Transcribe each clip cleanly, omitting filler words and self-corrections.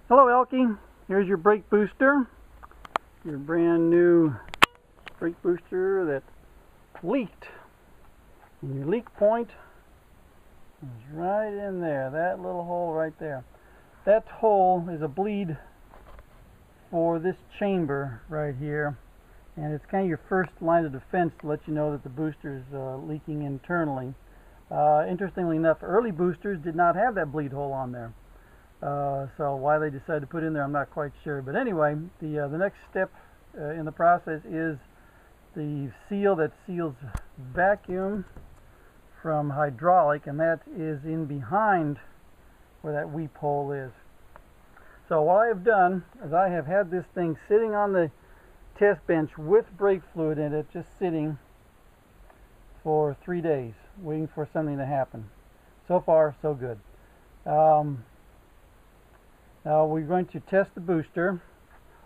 Hello Elke, here's your brake booster, your brand new brake booster that leaked. And your leak point is right in there, that little hole right there. That hole is a bleed for this chamber right here, and it's kind of your first line of defense to let you know that the booster is leaking internally. Interestingly enough, early boosters did not have that bleed hole on there. So why they decided to put in there, I'm not quite sure. But anyway, the next step in the process is the seal that seals vacuum from hydraulic, and that is in behind where that weep hole is. So what I have done is I have had this thing sitting on the test bench with brake fluid in it, just sitting for 3 days, waiting for something to happen. So far, so good. Now we're going to test the booster.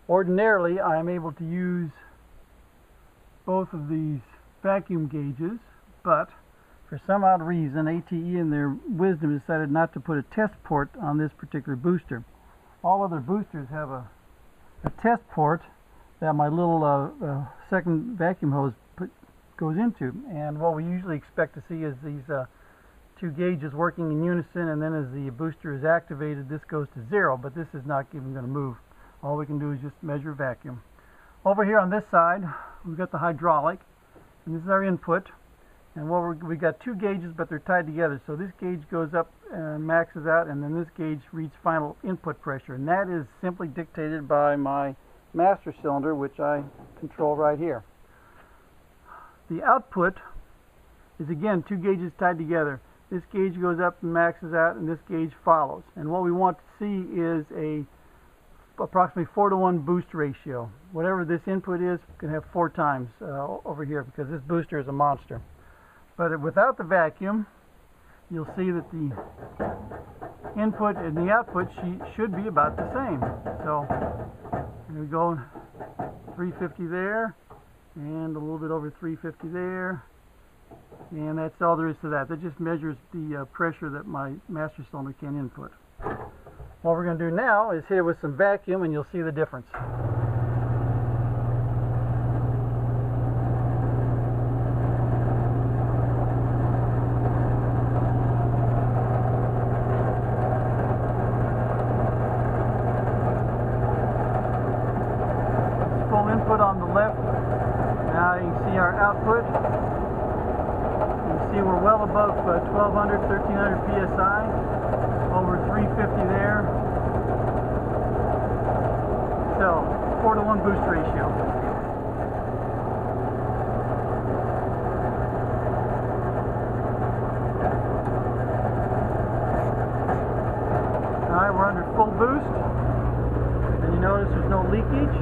Ordinarily, I'm able to use both of these vacuum gauges, but for some odd reason, ATE in their wisdom decided not to put a test port on this particular booster. All other boosters have a test port that my little second vacuum hose goes into, and what we usually expect to see is these two gauges working in unison, and then as the booster is activated, this goes to 0, but this is not even going to move. All we can do is just measure vacuum. Over here on this side, we've got the hydraulic, and this is our input. And we've got two gauges, but they're tied together. So this gauge goes up and maxes out, and then this gauge reads final input pressure. And that is simply dictated by my master cylinder, which I control right here. The output is, again, two gauges tied together. This gauge goes up and maxes out, and this gauge follows. And what we want to see is approximately 4-to-1 boost ratio. Whatever this input is, can have 4 times over here, because this booster is a monster. But without the vacuum, you'll see that the input and the output should be about the same. So here we go, 350 there, and a little bit over 350 there. And that's all there is to that. That just measures the pressure that my master cylinder can input. What we're going to do now is hit it with some vacuum, and you'll see the difference. Full input on the left. Now you can see our output. See, we're well above 1200, 1300 psi, over 350 there. So 4-to-1 boost ratio. All right, we're under full boost, and you notice there's no leakage.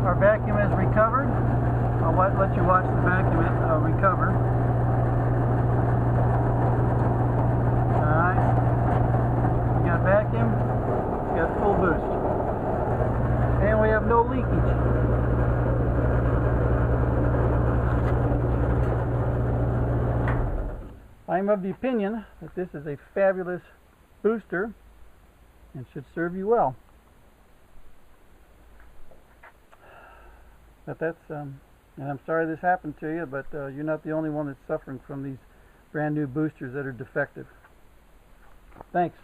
Our vacuum has recovered. I'll let you watch the vacuum recover. Alright. We got vacuum, we got full boost. And we have no leakage. I'm of the opinion that this is a fabulous booster and should serve you well. But that's and I'm sorry this happened to you, but you're not the only one that's suffering from these brand new boosters that are defective. Thanks.